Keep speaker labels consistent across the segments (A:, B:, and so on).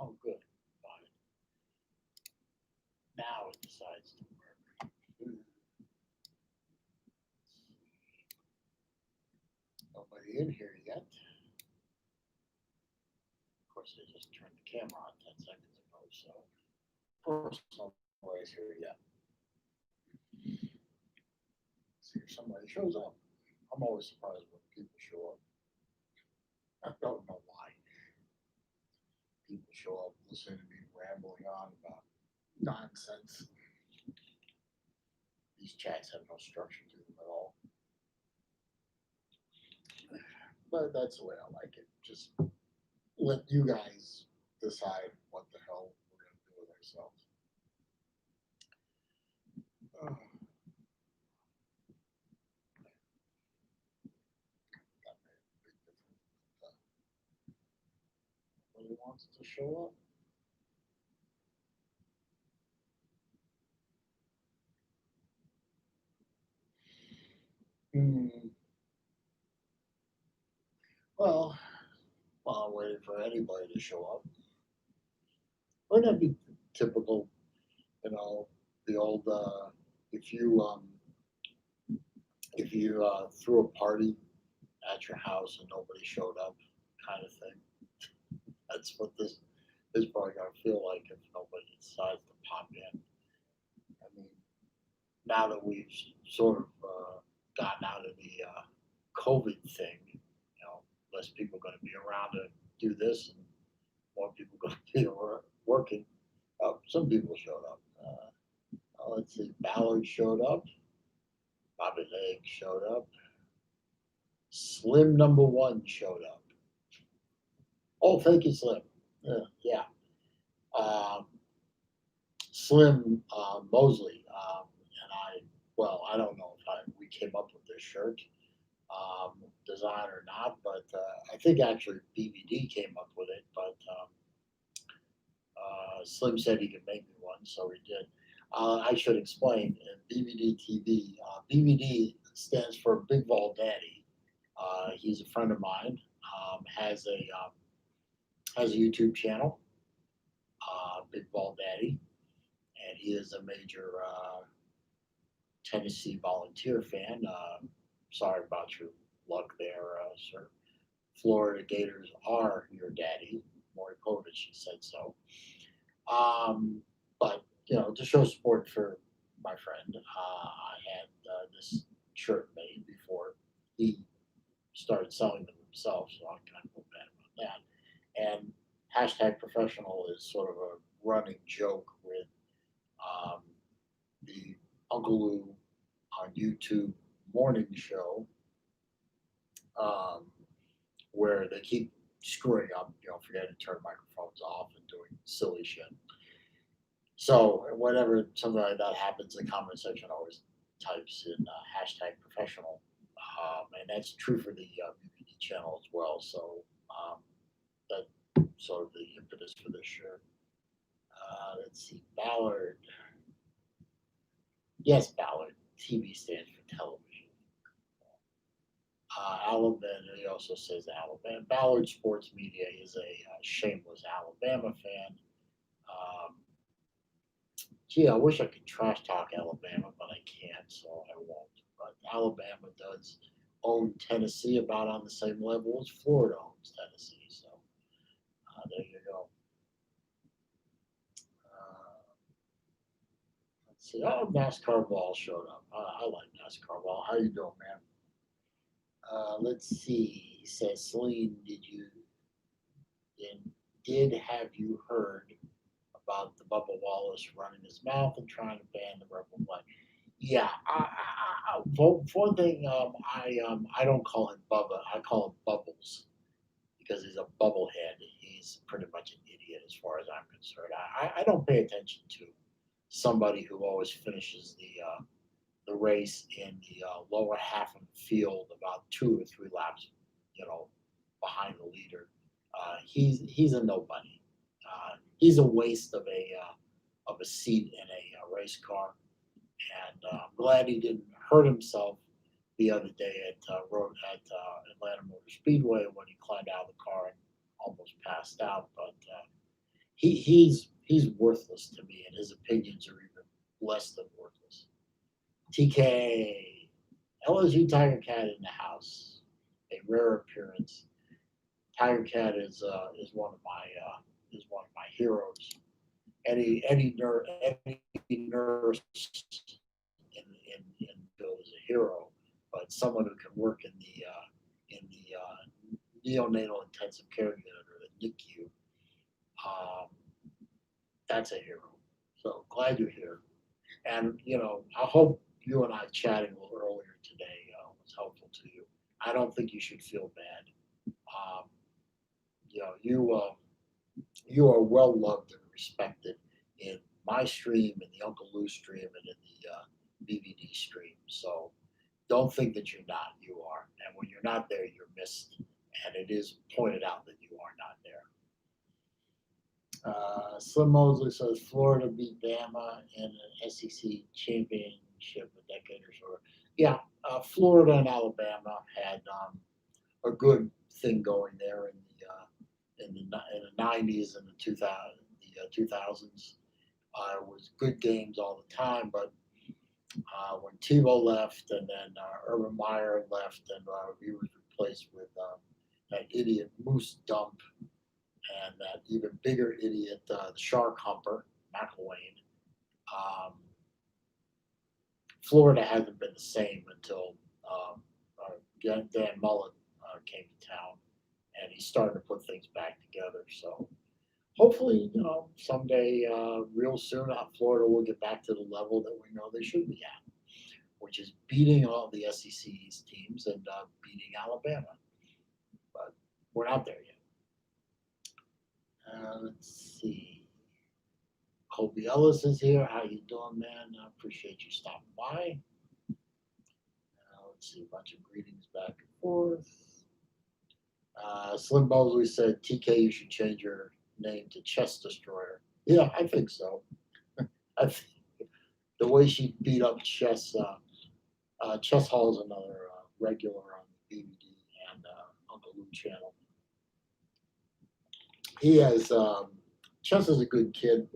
A: Oh, good. Fine. Now it decides to work. Nobody in here yet. Of course, I just turned the camera on 10 seconds ago, so of course nobody's here yet. See if somebody shows up. I'm always surprised when people show up. I don't know why. People show up listening to me rambling on about nonsense. These chats have no structure to them at all. But that's the way I like it. Just let you guys decide what the hell we're going to do with ourselves. Uh, that made a big difference. Nobody wants to show up. Hmm. Well, while I'm waiting for anybody to show up, wouldn't that be typical? You know, the old if you threw a party at your house and nobody showed up, kind of thing. That's what this is probably gonna feel like if nobody decides to pop in. I mean, now that we've sort of gotten out of the COVID thing, less people are going to be around to do this, and more people are going to be working. Some people showed up. Let's see, Ballard showed up. Bobby Leg showed up. Slim number one showed up. Oh, thank you, Slim. Yeah. Um, Slim Mosley and I don't know if we came up with this shirt design or not, but I think actually BBD came up with it, but Slim said he could make me one, so he did. I should explain BBD TV. BBD stands for Big Ball Daddy. He's a friend of mine. Has a YouTube channel, Big Ball Daddy, and he is a major Tennessee Volunteer fan. Sorry about your luck there, sir. Florida Gators are your daddy. Maury Povich said so. But to show support for my friend, I had this shirt made before he started selling them himself, so I kind of feel bad about that. And hashtag professional is sort of a running joke with um, the Uncle Lou on YouTube morning show, um, where they keep screwing up, forgetting to turn microphones off and doing silly shit. So whenever something like that happens, the comment section always types in hashtag professional, and that's true for the BBD channel as well. So that's sort of the impetus for this shirt. Let's see, Ballard. Yes, Ballard. TV stands for television. Alabama. He also says Alabama. Ballard Sports Media is a shameless Alabama fan. Um, Gee, I wish I could trash talk Alabama, but I can't, so I won't. But Alabama does own Tennessee about on the same level as Florida owns Tennessee. So there you go. Uh, let's see. Oh, NASCAR ball showed up. I like NASCAR ball. How you doing, man? Let's see. He says, Saleen, did have you heard about the Bubba Wallace running his mouth and trying to ban the rebel flag? Yeah, for one thing, I don't call him Bubba. I call him Bubbles because he's a bubblehead. He's pretty much an idiot as far as I'm concerned. I don't pay attention to somebody who always finishes the race in the lower half of the field about 2 or 3 laps, behind the leader. He's a nobody. He's a waste of a seat in a race car, and I'm glad he didn't hurt himself the other day at Atlanta Motor Speedway when he climbed out of the car and almost passed out. But he's worthless to me, and his opinions are even less than worthless. TK, LSU Tiger Cat in the house, a rare appearance. Tiger Cat is one of my heroes. Any nurse in Bill is a hero, but someone who can work in the neonatal intensive care unit or the NICU, um, that's a hero. So glad you're here. And I hope you and I chatting a little earlier today was helpful to you. I don't think you should feel bad. Um, you are well loved and respected in my stream, in the Uncle Lou stream, and in the BVD stream. So don't think that you're not. You are. And when you're not there, you're missed. And it is pointed out that you are not there. Slim Mosley says Florida beat Bama in an SEC championship a decade or so. Yeah, Florida and Alabama had a good thing going there in the 90s and the 2000s. It was good games all the time, but when Tebow left and then Urban Meyer left and he was replaced with that idiot Moose Dump and that even bigger idiot, the Shark Humper, McElwain. Um, Florida hasn't been the same until Dan Mullen came to town, and he's starting to put things back together. So hopefully, someday, real soon, Florida will get back to the level that we know they should be at, which is beating all the SEC's teams and beating Alabama. But we're not there yet. Let's see. Colby Ellis is here. How you doing, man? I appreciate you stopping by. Let's see. A bunch of greetings back and forth. Slim Mosley said, TK, you should change your name to Chest Destroyer. Yeah, I think so. I think the way she beat up Chess Hall is another regular on the BBD and Uncle Lou channel. He has Chess is a good kid,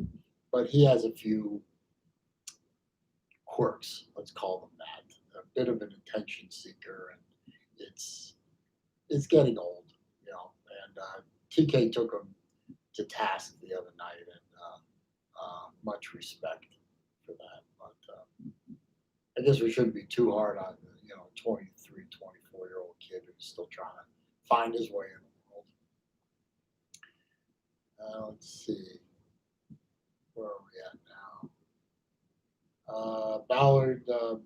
A: but he has a few quirks. Let's call them that. A bit of an attention seeker, and it's getting old, And TK took him to task the other night, and much respect for that. But I guess we shouldn't be too hard on a 23, 24-year-old kid who's still trying to find his way in the world. Let's see. Where are we at now?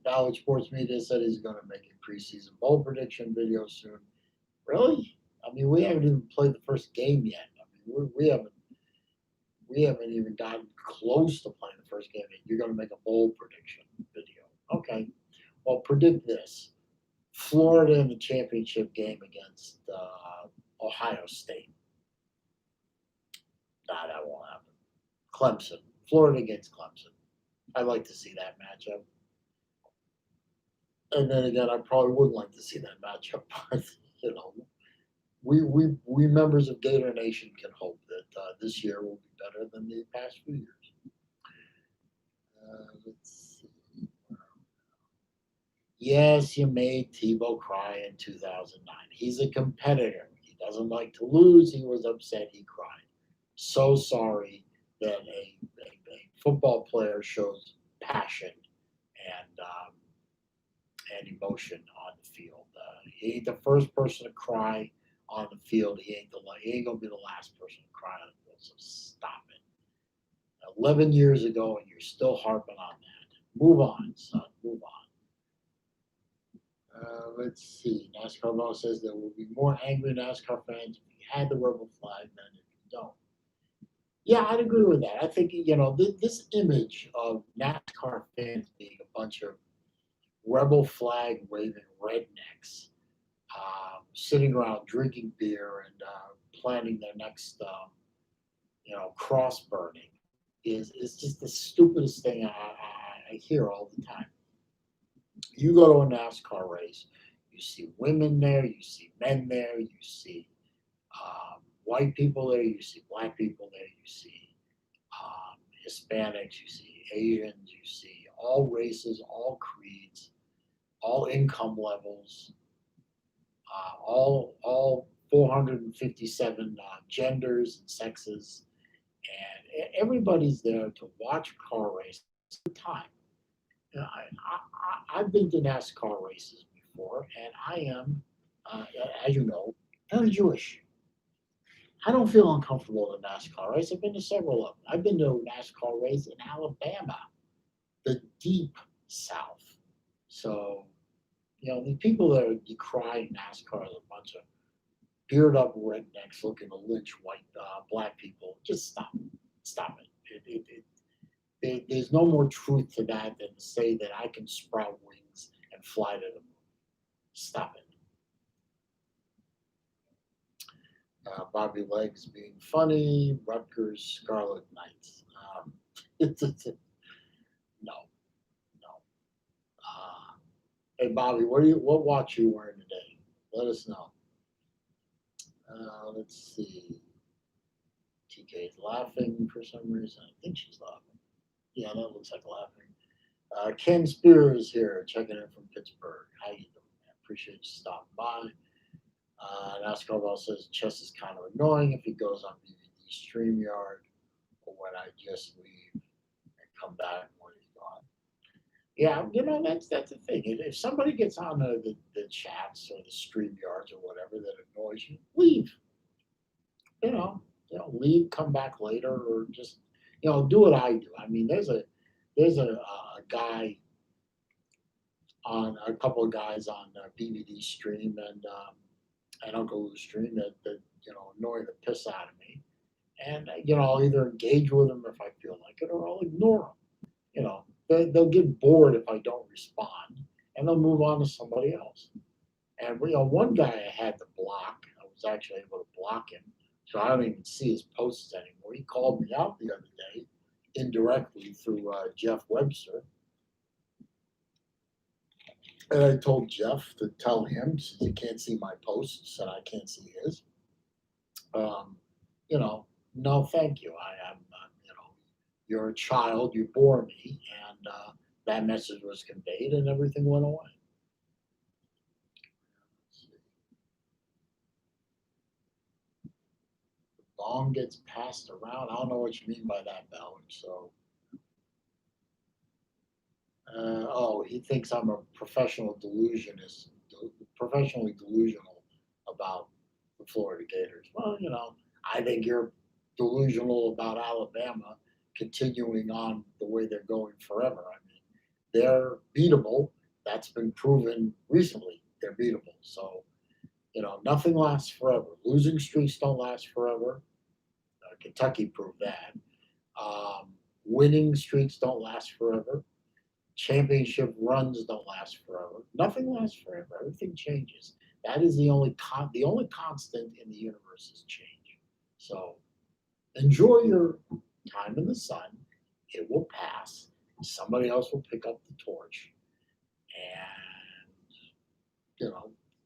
A: Ballard Sports Media said he's going to make a preseason bowl prediction video soon. Really? I mean, we haven't even played the first game yet. I mean, we haven't even gotten close to playing the first game yet. You're going to make a bowl prediction video. Okay. Well, predict this. Florida in the championship game against Ohio State. Nah, that won't happen. Clemson. Florida against Clemson. I'd like to see that matchup. And then again, I probably wouldn't like to see that matchup. But, we members of Gator Nation can hope that this year will be better than the past few years. Let's see. Yes, you made Tebow cry in 2009. He's a competitor. He doesn't like to lose. He was upset. He cried. So sorry that a football player shows passion and emotion on the field. He ain't the first person to cry on the field. He ain't gonna be the last person to cry on the field. So stop it. 11 years ago, and you're still harping on that. Move on, son. Move on. Let's see. NASCAR Law says there will be more angry NASCAR fans if you had the rebel flag than if you don't. Yeah, I'd agree with that. I think, this image of NASCAR fans being a bunch of rebel flag waving rednecks, sitting around drinking beer and planning their next, cross burning is just the stupidest thing I hear all the time. You go to a NASCAR race, you see women there, you see men there, you see white people there, you see black people there, you see Hispanics, you see Asians, you see all races, all creeds, all income levels, all 457 genders and sexes, and everybody's there to watch car races all the time. You know, I've been to NASCAR races before, and I am, uh, as you know, very Jewish. I don't feel uncomfortable in a NASCAR race. I've been to several of them. I've been to a NASCAR race in Alabama, the deep South. So, the people that are decrying NASCAR are a bunch of beard up rednecks looking to lynch black people. Just stop it. Stop it. There's no more truth to that than to say that I can sprout wings and fly to the moon. Stop it. Bobby Legs being funny, Rutgers Scarlet Knights. No, no. Hey Bobby, what watch are you wearing today? Let us know. Let's see. TK is laughing for some reason. I think she's laughing. Yeah, that looks like laughing. Ken Spear is here, checking in from Pittsburgh. How you doing, man? Appreciate you stopping by. NASCAR Ball says Chess is kind of annoying if he goes on DVD StreamYard or when I just leave and come back when he's gone. Yeah, that's the thing. If somebody gets on the chats or the StreamYards or whatever that annoys you, leave. Leave, come back later, or just do what I do. I mean, there's a guy on a couple of guys on BVD stream and Uncle Lou's stream that annoy the piss out of me, and I'll either engage with them if I feel like it, or I'll ignore them. They'll get bored if I don't respond, and they'll move on to somebody else. And one guy I had to block. I was actually able to block him, so I don't even see his posts anymore. He called me out the other day indirectly through Jeff Webster, and I told Jeff to tell him, since he can't see my posts and I can't see his. Um, no, thank you. I'm, you're a child. You bore me, and that message was conveyed, and everything went away. Bong gets passed around. I don't know what you mean by that, Ballard. So, he thinks I'm a professionally delusional about the Florida Gators. Well, I think you're delusional about Alabama continuing on the way they're going forever. I mean, they're beatable. That's been proven recently. They're beatable. So, nothing lasts forever. Losing streaks don't last forever. Kentucky proved that. Winning streaks don't last forever. Championship runs don't last forever. Nothing lasts forever. Everything changes. That is the only constant in the universe is change. So enjoy your time in the sun. It will pass. Somebody else will pick up the torch, and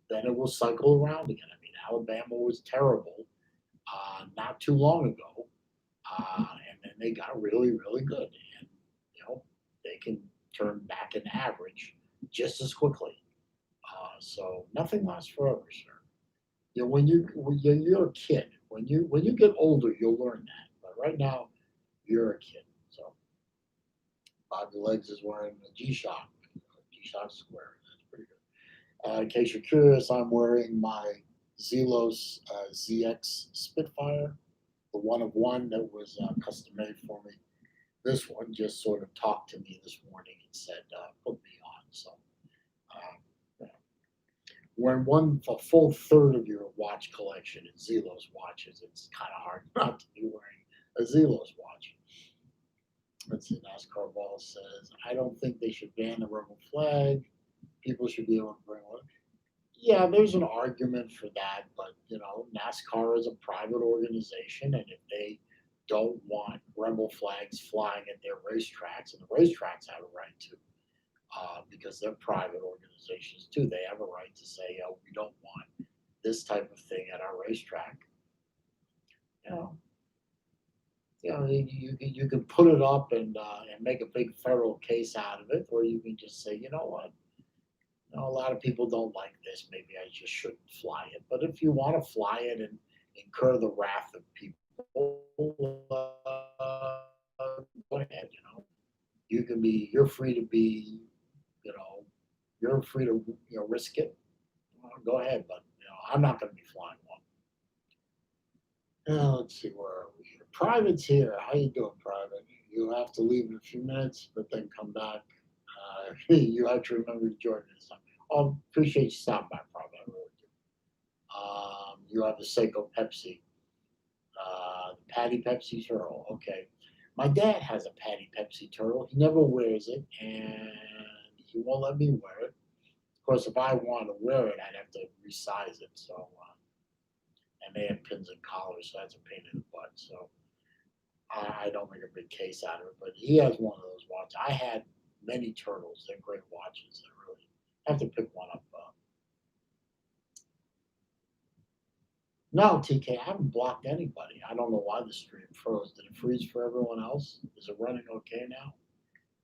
A: then it will cycle around again. I mean, Alabama was terrible not too long ago, and then they got really, really good, and they can turn back an average just as quickly. So nothing lasts forever, sir. When you're a kid, when you get older, you'll learn that. But right now, you're a kid. So Bobby Legs is wearing a G-Shock square. That's pretty good. In case you're curious, I'm wearing my Zelos ZX Spitfire, the one of one that was custom made for me. This one just sort of talked to me this morning and said, "Put me on." So, when a full third of your watch collection is Zelos watches, it's kind of hard not to be wearing a Zelos watch. Let's see. NASCAR Ball says, "I don't think they should ban the rebel flag. People should be able to bring one." Yeah, there's an argument for that, but NASCAR is a private organization, and if they don't want rebel flags flying at their racetracks, and the racetracks have a right to, because they're private organizations too, they have a right to say, "Oh, we don't want this type of thing at our racetrack." You know, You can put it up and make a big federal case out of it, or you can just say, you know what, a lot of people don't like this. Maybe I just shouldn't fly it. But if you want to fly it and incur the wrath of people, go ahead. You're free to be, you know, you're free to risk it. Go ahead, but I'm not going to be flying one. Let's see, where are we here? Private's here. How you doing, Private? You have to leave in a few minutes, but then come back. You have to remember to join me this time. Oh, appreciate you stopping by, Private. I really do. You have the Seiko Pepsi, the Patty Pepsi Turtle. Okay. My dad has a Patty Pepsi Turtle. He never wears it, and he won't let me wear it. Of course, if I want to wear it, I'd have to resize it. So, and they have pins and collars, so that's a pain in the butt. So I don't make a big case out of it. But he has one of those watches. I had many turtles. They're great watches. They really have to pick one up. No, TK, I haven't blocked anybody. I don't know why the stream froze. Did it freeze for everyone else? Is it running okay now?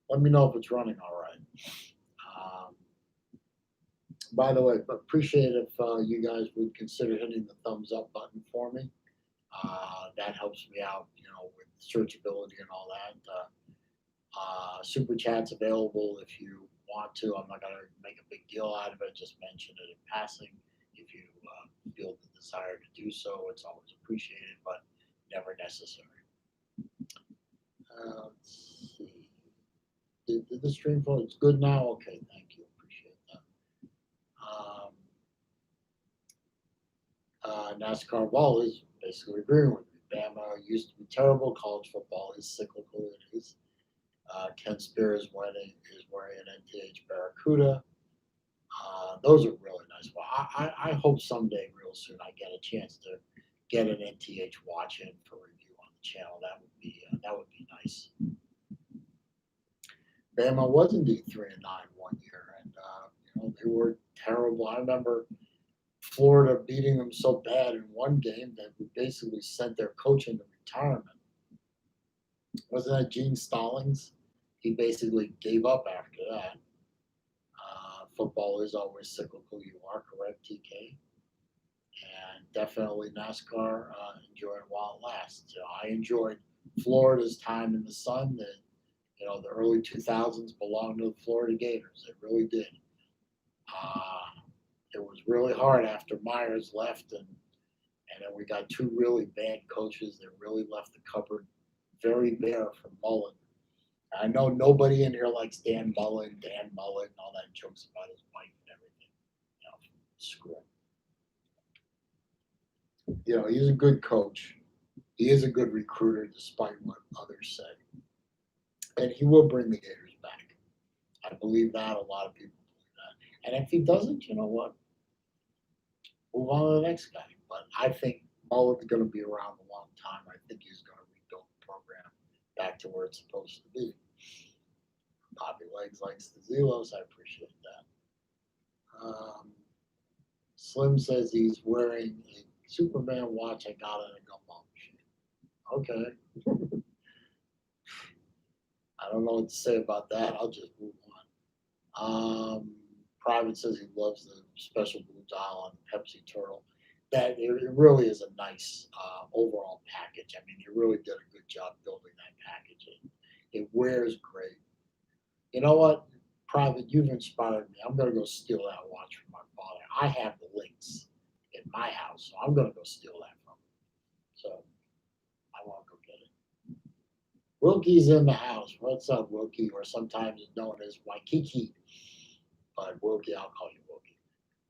A: Let me know if it's running all right. Um, by the way, appreciate if you guys would consider hitting the thumbs up button for me. That helps me out, with searchability and all that. Super chat's available if you want to. I'm not going to make a big deal out of it. Just mention it in passing. If you feel the desire to do so, it's always appreciated, but never necessary. Let's see. Did the stream flow? It's good now? Okay, thank you. Appreciate that. NASCAR ball is basically agreeing with me. Bama used to be terrible. College football is cyclical. It is. Ken Spear is wearing an NTH Barracuda. Those are really nice. Well, I hope someday, real soon, I get a chance to get an NTH watch in for review on the channel. That would be nice. Bama was indeed 3-9 one year, and they were terrible. I remember Florida beating them so bad in one game that we basically sent their coach into retirement. Wasn't that Gene Stallings? He basically gave up after that. Football is always cyclical. You are correct, TK. And definitely NASCAR, enjoy it while it lasts. I enjoyed Florida's time in the sun. The early 2000s belonged to the Florida Gators. It really did. It was really hard after Myers left, and then we got two really bad coaches that really left the cupboard very bare for Mullen. I know nobody in here likes Dan Mullen, and all that jokes about his wife and everything. Screw him. He's a good coach. He is a good recruiter, despite what others say. And he will bring the Gators back. I believe that. A lot of people believe that. And if he doesn't, you know what? Move on to the next guy. But I think Mullen's going to be around a long time. I think he's going to rebuild the program back to where it's supposed to be. Poppy Legs likes the Zelos. I appreciate that. Slim says he's wearing a Superman watch I got in a gumball machine. Okay. I don't know what to say about that. I'll just move on. Private says he loves the special blue dial on the Pepsi Turtle. That it really is a nice overall package. I mean, you really did a good job building that package. It wears great. You know what, Private, you've inspired me. I'm going to go steal that watch from my father. I have the links in my house, so I'm going to go steal that from him. So I want to go get it. Wilkie's in the house. What's up, Wilkie? Or sometimes known as Waikiki. But Wilkie, I'll call you Wilkie.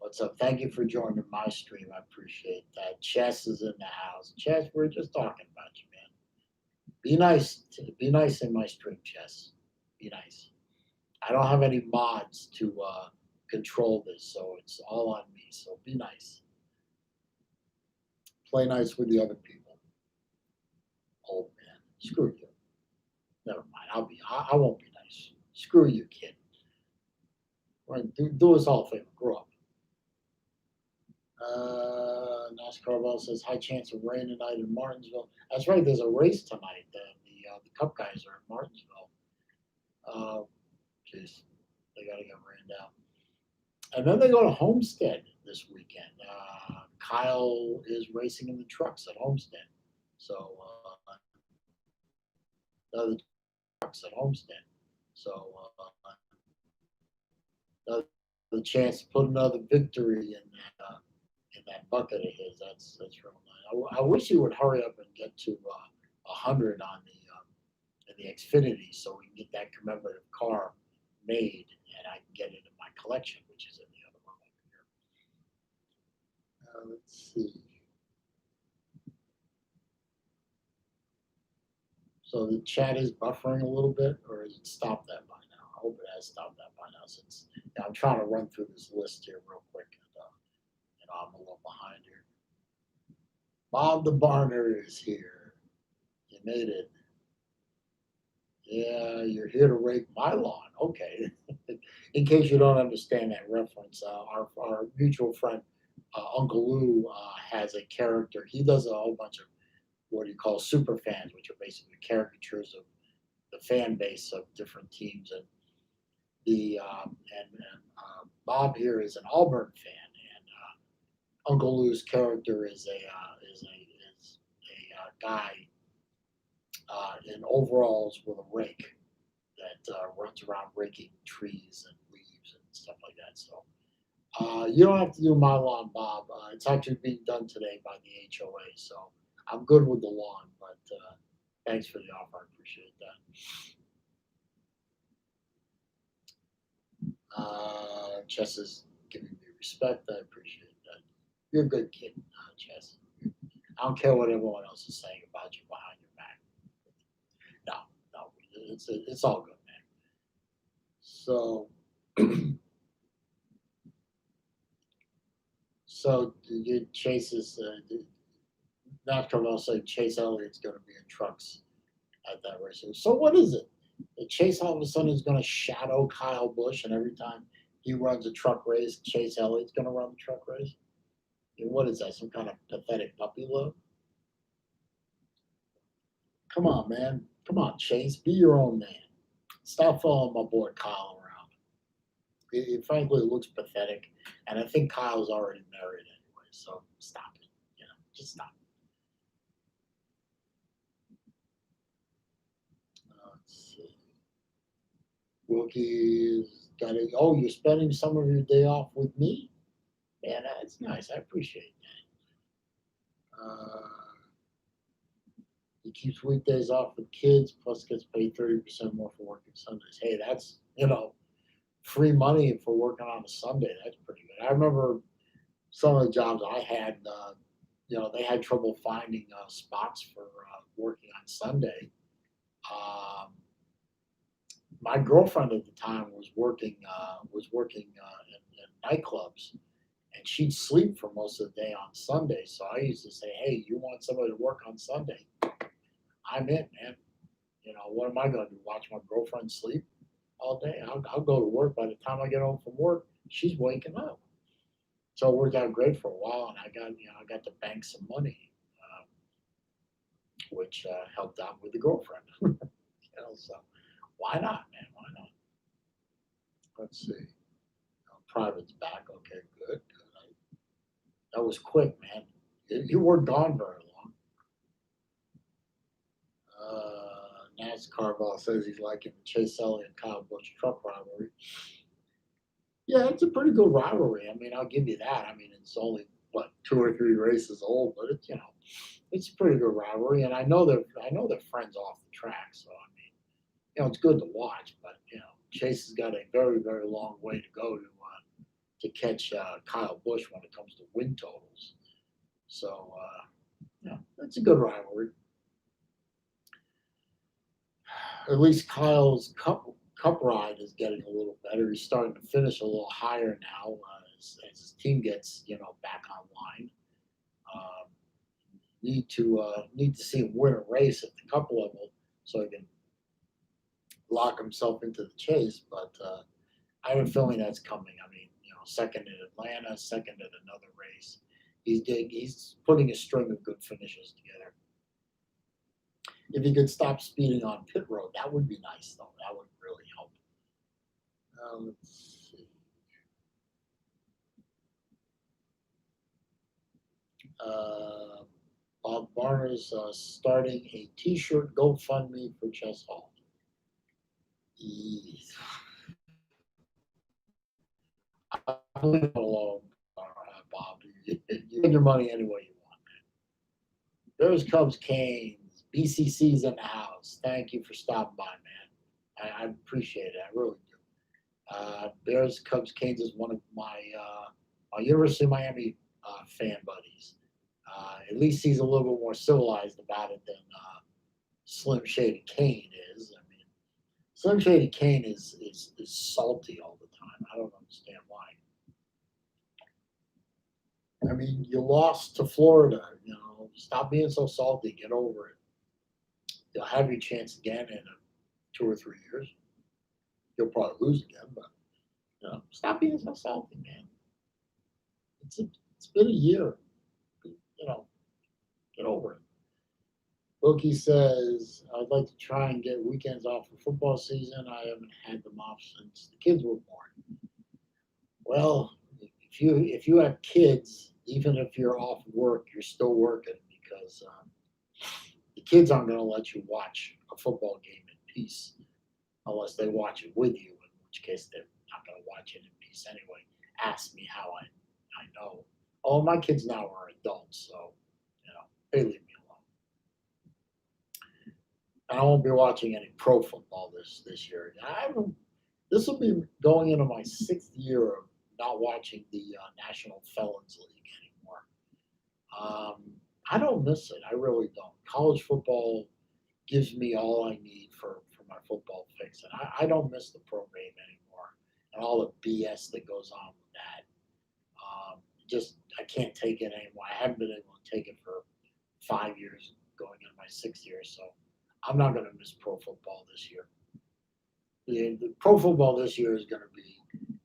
A: What's up? Thank you for joining my stream. I appreciate that. Chess is in the house. Chess, we're just talking about you, man. Be nice. Be nice in my stream, Chess. Be nice. I don't have any mods to control this, so it's all on me. So be nice. Play nice with the other people. Old man, screw you. Never mind. I won't be nice. Screw you, kid. Right, do us all a favor. Grow up. NASCAR Ball says high chance of rain tonight in Martinsville. That's right. There's a race tonight. The Cup guys are in Martinsville. Uh, Jeez, they got to get ran down. And then they go to Homestead this weekend. Kyle is racing in the trucks at Homestead. So the trucks at Homestead. So the chance to put another victory in that bucket of his. That's real nice. I wish he would hurry up and get to 100 on the Xfinity so we can get that commemorative car made and I can get it in my collection, which is in the other one over here. Let's see. So the chat is buffering a little bit, or has it stopped that by now? I hope it has stopped that by now since I'm trying to run through this list here real quick. And I'm a little behind here. Bob the Barner is here. You made it. Yeah, you're here to rake my lawn. Okay. In case you don't understand that reference, our mutual friend, Uncle Lou, has a character. He does a whole bunch of what he calls super fans, which are basically caricatures of the fan base of different teams. And Bob here is an Auburn fan, and Uncle Lou's character is a guy in overalls with a rake that runs around raking trees and leaves and stuff like that. So you don't have to do my lawn, Bob. It's actually being done today by the HOA, so I'm good with the lawn. But thanks for the offer. I appreciate that. Chess is giving me respect. I appreciate that. You're a good kid, Chess. I don't care what everyone else is saying about you behind your back. No, no, it's all good, man. So, so Chase is not Carmel saying Chase Elliott's going to be in trucks at that race. So what is it? Chase all of a sudden is going to shadow Kyle Busch, and every time he runs a truck race, Chase Elliott's going to run the truck race. And what is that? Some kind of pathetic puppy love? Come on, man. Come on, Chase. Be your own man. Stop following my boy Kyle around. It frankly looks pathetic, and I think Kyle's already married anyway. So stop it. Just stop. Let's see. Wilkie's got it. Oh, you're spending some of your day off with me? Man, that's nice. I appreciate that. He keeps weekdays off with kids, plus gets paid 30% more for working Sundays. Hey, that's, free money for working on a Sunday. That's pretty good. I remember some of the jobs I had, they had trouble finding spots for working on Sunday. My girlfriend at the time was working in nightclubs, and she'd sleep for most of the day on Sunday. So I used to say, "Hey, you want somebody to work on Sunday? I'm in, man. What am I going to do? Watch my girlfriend sleep all day? I'll go to work. By the time I get home from work, she's waking up." So it worked out great for a while, and I got to bank some money, which helped out with the girlfriend. So why not, man? Why not? Let's see. Private's back. Okay, good. That was quick, man. You weren't gone very long. NASCAR ball says he's liking the Chase Elliott and Kyle Busch truck rivalry. Yeah, it's a pretty good rivalry. I mean, I'll give you that. I mean, it's only 2 or 3 races old, but it's a pretty good rivalry. And I know they're friends off the track, so I mean, it's good to watch. But Chase has got a very, very long way to go to catch Kyle Busch when it comes to win totals. So it's a good rivalry. At least Kyle's cup ride is getting a little better. He's starting to finish a little higher now as his team gets back online. Need to see him win a race at the cup level so he can lock himself into the chase. But I have a feeling that's coming. I mean, second in Atlanta, second in another race. He's putting a string of good finishes together. If you could stop speeding on pit road, that would be nice, though. That would really help. Let's see. Uh, Bob Barner's starting a T-shirt GoFundMe for Chess Hall. Yes. I'm leaving it alone, Bob. You get your money any way you want. Bears, Cubs, Canes. BCC's in the house. Thank you for stopping by, man. I appreciate it. I really do. Bears, Cubs, Canes is one of my University of Miami fan buddies. At least he's a little bit more civilized about it than Slim Shady Kane is. I mean, Slim Shady Kane is salty all the time. I don't understand why. I mean, you lost to Florida. Stop being so salty. Get over it. You'll have your chance again in 2 or 3 years. You'll probably lose again, but stop being so salty, man. It's been a year. Get over it. Wilkie says, I'd like to try and get weekends off for football season. I haven't had them off since the kids were born. Well, if you have kids, even if you're off work, you're still working because the kids aren't going to let you watch a football game in peace unless they watch it with you, in which case they're not going to watch it in peace anyway. Ask me how I know. All my kids now are adults, so they leave me alone. I won't be watching any pro football this year. This will be going into my 6th year of not watching the National Felons League anymore. I don't miss it. I really don't. College football gives me all I need for my football fix, and I don't miss the pro game anymore and all the BS that goes on with that. I can't take it anymore. I haven't been able to take it for 5 years, going into my 6th year, so I'm not going to miss pro football this year. The pro football this year is going to be,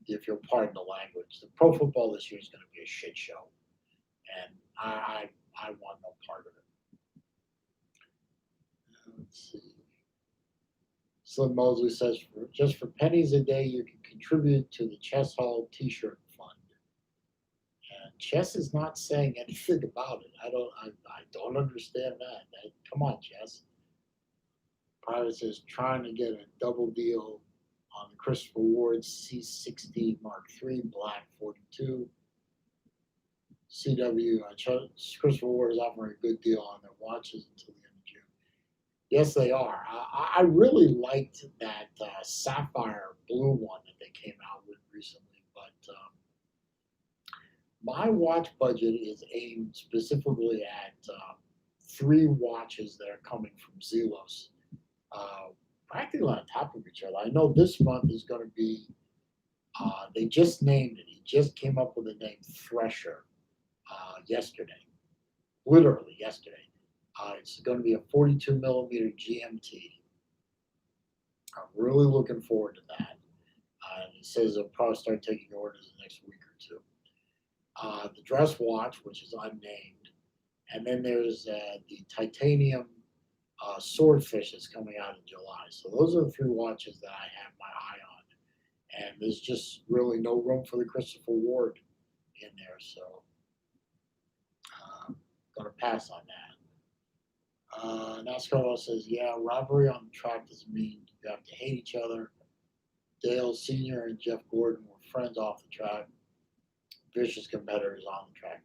A: if you'll pardon the language, the pro football this year is going to be a shit show, and I want no part of it. Let's see. Slim Mosley says, just for pennies a day, you can contribute to the Chess Hall T-shirt fund. And Chess is not saying anything about it. I don't understand that. Come on, Chess. Private says, trying to get a double deal on the Christopher Ward C60 Mark III Black 42. CW, Christopher Ward is offering a good deal on their watches until the end of June. Yes, they are. I really liked that sapphire blue one that they came out with recently, but my watch budget is aimed specifically at 3 watches that are coming from Zelos, practically on top of each other. I know this month is going to be, they just named it. He just came up with the name Thresher yesterday, literally yesterday. It's going to be a 42 millimeter GMT. I'm really looking forward to that. He says he'll probably start taking orders the next week or 2. The dress watch, which is unnamed, and then there's the titanium swordfish that's coming out in July. So those are the 3 watches that I have my eye on, and there's just really no room for the Christopher Ward in there. So I'm going to pass on that. NASCAR says, yeah, rivalry on the track doesn't mean you have to hate each other. Dale Sr. and Jeff Gordon were friends off the track, vicious competitors on the track.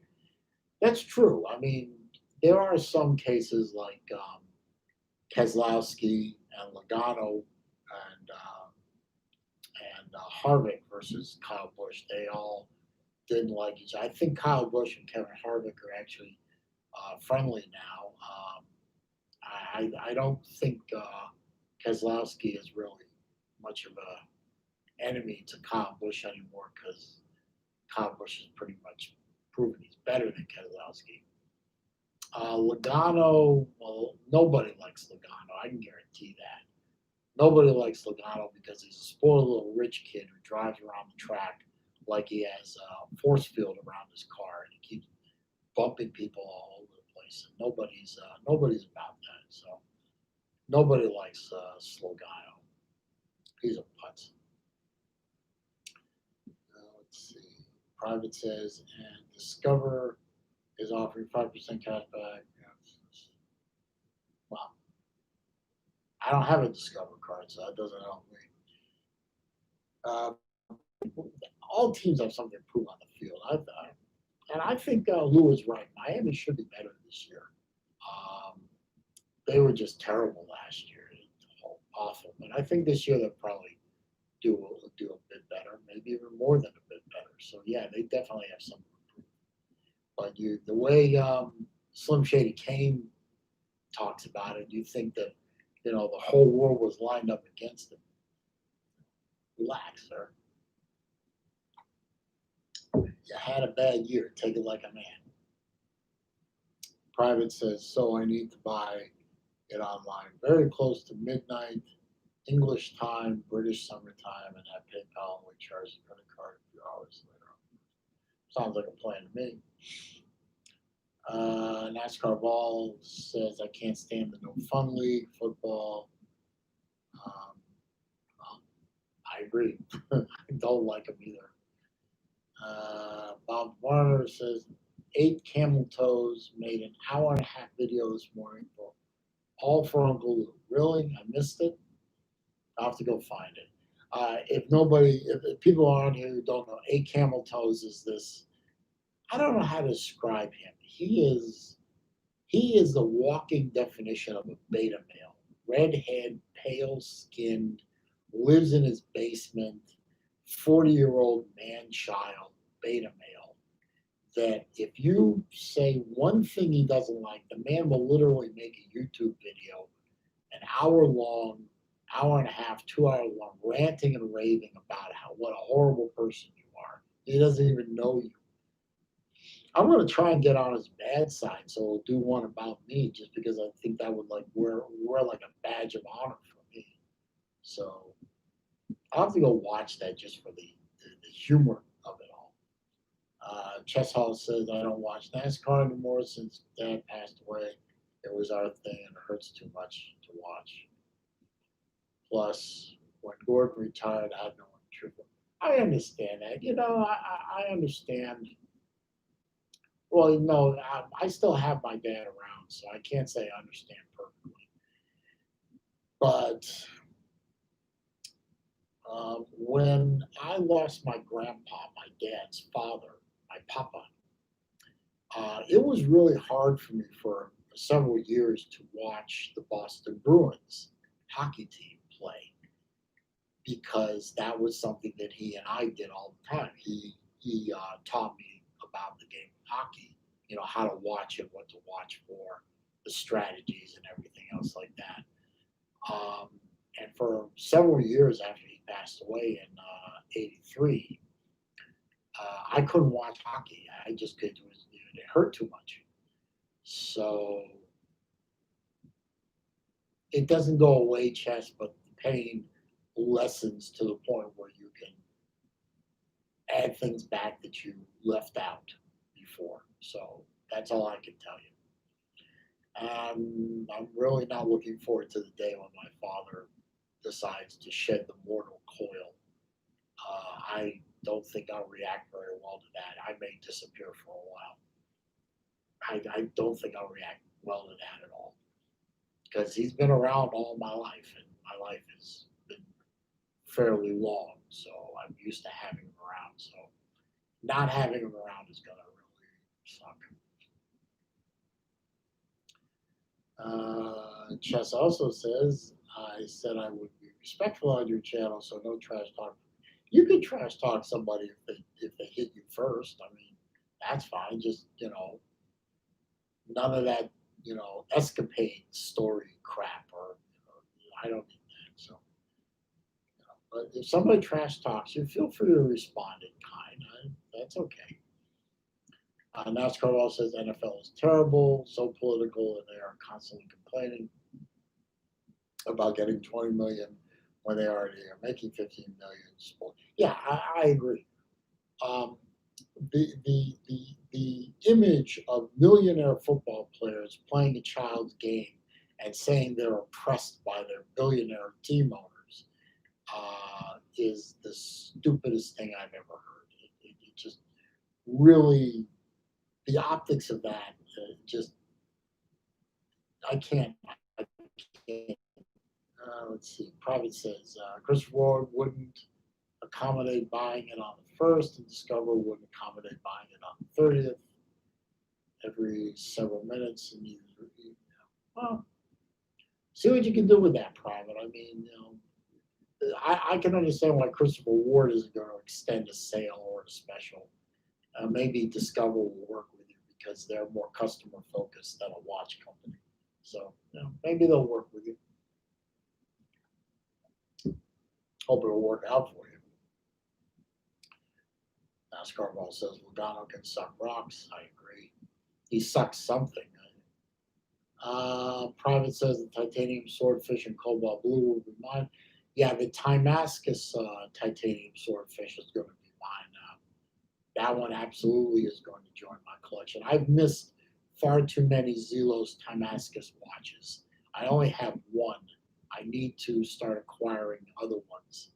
A: That's true. I mean, there are some cases like Keselowski and Logano and Harvick versus Kyle Busch. They all didn't like each other. I think Kyle Busch and Kevin Harvick are actually friendly now. I don't think Keselowski is really much of a enemy to Kyle Busch anymore because Kyle Busch has pretty much proven he's better than Keselowski. Logano, well, nobody likes Logano. I can guarantee that. Nobody likes Logano because he's a spoiled little rich kid who drives around the track like he has a force field around his car, and he keeps bumping people all over the place. And nobody's about that. So Nobody likes Slogaio. He's a putz. Let's see. Private says, and Discover is offering 5% cash back. Well, I don't have a Discover card, so that doesn't help me. Uh, all teams have something to prove on the field. And I think Lou is right. Miami should be better this year. Um, they were just terrible last year, awful. But I think this year they'll probably do a bit better, maybe even more than a bit better. So yeah, they definitely have something to prove. But the way Slim Shady Kane talks about it, you think that the whole world was lined up against him. Relax, sir. You had a bad year. Take it like a man. Private says, so I need to buy it online. Very close to midnight, English time, British summertime, and have PayPal and we charge the credit card a few hours later. Sounds like a plan to me. NASCAR Ball says, I can't stand the No Fun League football. Well, I agree. I don't like them either. Bob Warner says, 8 camel toes, made an hour and a half video this morning all for Uncle Lou. Really? I missed it? I'll have to go find it. If people on here who don't know, 8 camel toes is this. I don't know how to describe him. He is the walking definition of a beta male. Redhead, pale skinned, lives in his basement, 40-year-old man child, beta male. That if you say one thing he doesn't like, the man will literally make a YouTube video, an hour long, hour and a half, 2 hour long, ranting and raving about what a horrible person you are. He doesn't even know you. I'm gonna try and get on his bad side, so I'll do one about me, just because I think that would wear like a badge of honor for me. So I'll have to go watch that just for the humor of it all. Chess Hall says, I don't watch NASCAR anymore since Dad passed away. It was our thing and it hurts too much to watch. Plus, when Gordon retired, I had no one to cheer for. I understand that. I understand. Well, no, I still have my dad around, so I can't say I understand perfectly. But when I lost my grandpa, my dad's father, my papa, it was really hard for me for several years to watch the Boston Bruins hockey team play because that was something that he and I did all the time. He taught me about the game of hockey, how to watch it, what to watch for, the strategies and everything else like that. And for several years after he passed away in '83, I couldn't watch hockey. I just could. It hurt too much. So it doesn't go away, Chess, but the pain lessens to the point where you can add things back that you left out before. So that's all I can tell you. I'm really not looking forward to the day when my father decides to shed the mortal coil. I don't think I'll react very well to that. I may disappear for a while. I don't think I'll react well to that at all because he's been around all my life, and my life has been fairly long, so I'm used to having him around. So not having him around is gonna really suck. Chess also says, I said I would be respectful on your channel, so no trash talk. You can trash talk somebody if they hit you first. I mean, that's fine. Just none of that escapade story crap or I don't need that. So, but if somebody trash talks you, feel free to respond in kind. That's okay. NASCAR also says NFL is terrible, so political, and they are constantly complaining about getting 20 million when they already are making 15 million. Yeah, I agree. The image of millionaire football players playing a child's game and saying they're oppressed by their billionaire team owners is the stupidest thing I've ever heard. It just really, the optics of that, just, I can't, I can't. Let's see. Private says Christopher Ward wouldn't accommodate buying it on the 1st, and Discover wouldn't accommodate buying it on the 30th. Every several minutes, and well, see what you can do with that, Private. I mean, I can understand why Christopher Ward isn't going to extend a sale or a special. Maybe Discover will work with you because they're more customer focused than a watch company. So, maybe they'll work with you. Hope it'll work out for you. NASCAR Ball says Logano can suck rocks. I agree. He sucks something. Private says the titanium swordfish and cobalt blue will be mine. Yeah, the Timascus titanium swordfish is going to be mine. That one absolutely is going to join my collection. I've missed far too many Zelos Timascus watches. I only have one. I need to start acquiring other ones.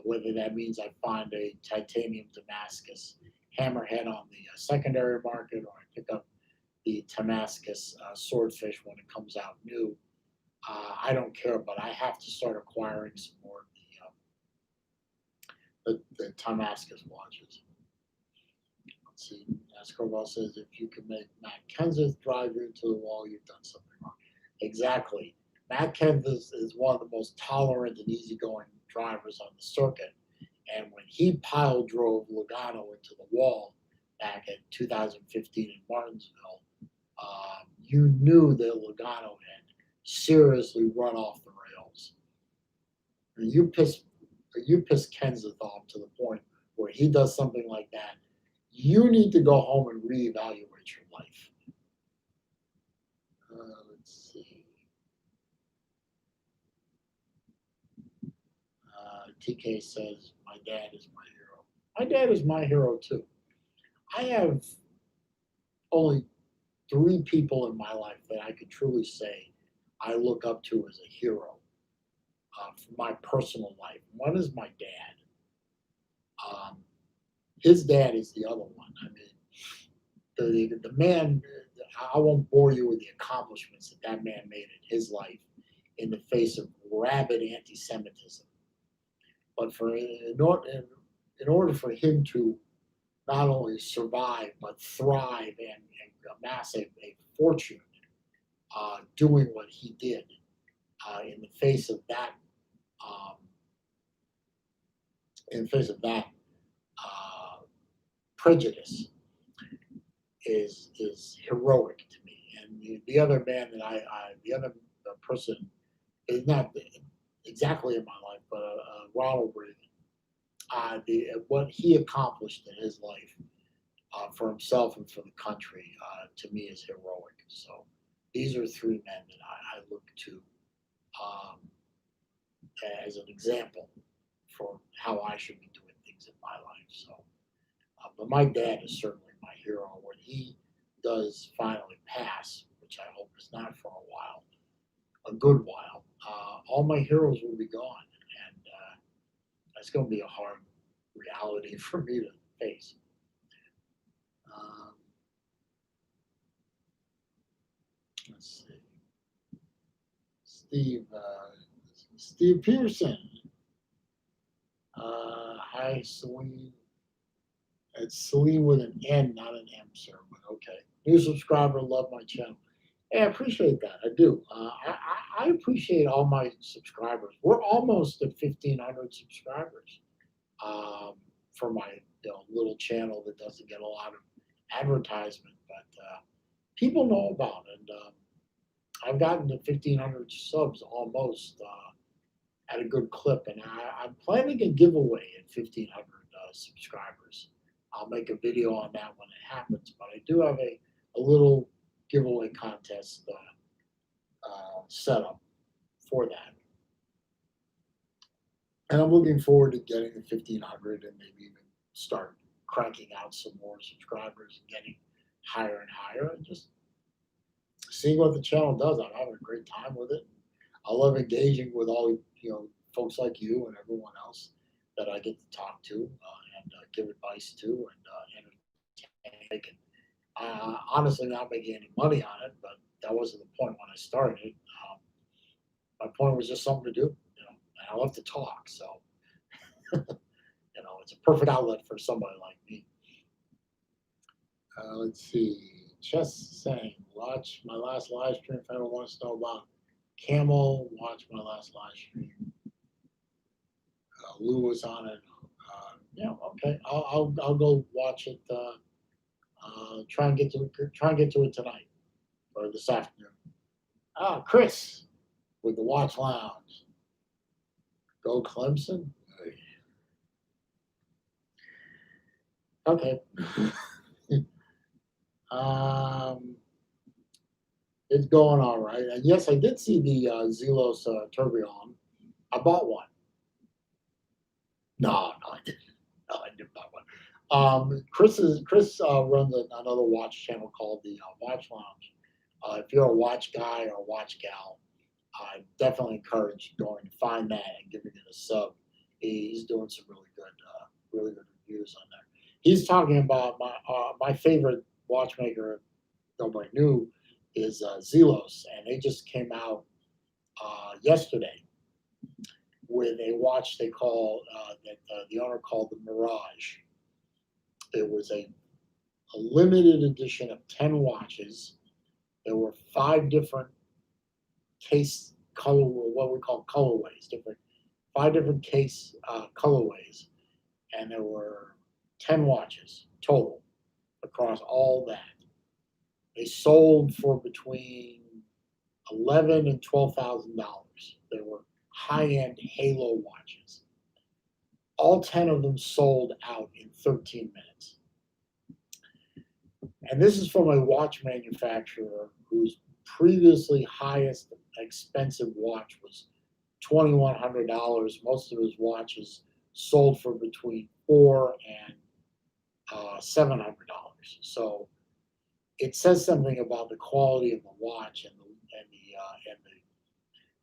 A: Whether that means I find a titanium Damascus hammerhead on the secondary market, or I pick up the Damascus swordfish when it comes out new. I don't care, but I have to start acquiring some more of the Damascus watches. Let's see. Escobar says if you can make Matt Kenseth drive you into the wall, you've done something wrong. Exactly. Matt Kenseth is one of the most tolerant and easygoing drivers on the circuit. And when he pile drove Logano into the wall back in 2015 in Martinsville, you knew that Logano had seriously run off the rails. You piss Kenseth off to the point where he does something like that. You need to go home and reevaluate your life. Let's see. TK says, my dad is my hero. My dad is my hero too. I have only 3 people in my life that I could truly say I look up to as a hero for my personal life. One is my dad. His dad is the other one. I mean, the man, I won't bore you with the accomplishments that man made in his life in the face of rabid anti-Semitism. But in order for him to not only survive but thrive and amass a fortune doing what he did in the face of that prejudice is heroic to me. And the other man that the other person is not exactly in my life, but Ronald Reagan. What he accomplished in his life for himself and for the country, to me, is heroic. So these are 3 men that I look to as an example for how I should be doing things in my life. So, but my dad is certainly my hero. When he does finally pass, which I hope is not for a while, a good while, all my heroes will be gone, and that's going to be a hard reality for me to face. Let's see. Steve Pearson. Hi, Saleen. It's Saleen with an N, not an M, sir, but okay. New subscriber, love my channel. Hey, I appreciate that. I do. I appreciate all my subscribers. We're almost at 1,500 subscribers for my little channel that doesn't get a lot of advertisement, but people know about it. And I've gotten to 1,500 subs almost at a good clip, and I'm planning a giveaway at 1,500 subscribers. I'll make a video on that when it happens, but I do have a little giveaway contest set up for that. And I'm looking forward to getting to 1,500 and maybe even start cranking out some more subscribers and getting higher and higher, and just seeing what the channel does. I'm having a great time with it. I love engaging with all folks like you and everyone else that I get to talk to and give advice to and entertain. Honestly not making any money on it, but that wasn't the point when I started. My point was just something to do, and I love to talk. So, it's a perfect outlet for somebody like me. Let's see. Just saying, watch my last live stream. If anyone wants to know about Camel, watch my last live stream. Lou was on it. Yeah, okay. I'll go watch it. Try and get to it tonight or this afternoon. Chris with the Watch Lounge. Go Clemson. Okay. It's going all right. And yes, I did see the Zelos Tourbillon. I bought one. No, I didn't. No, I didn't buy one. Chris runs another watch channel called the Watch Lounge. If you're a watch guy or a watch gal, I definitely encourage going to find that and giving it a sub. He's doing some really good reviews on there. He's talking about my favorite watchmaker. Nobody knew is Zelos, and they just came out yesterday with a watch they call that the owner called the Mirage. It was a limited edition of 10 watches. There were 5 different case color, what we call colorways, 5 different case colorways, and there were 10 watches total across all that. They sold for between $11,000 and $12,000. They were high-end Halo watches. All 10 of them sold out in 13 minutes. And this is from a watch manufacturer whose previously highest expensive watch was $2,100. Most of his watches sold for between $400 and $700. So it says something about the quality of the watch and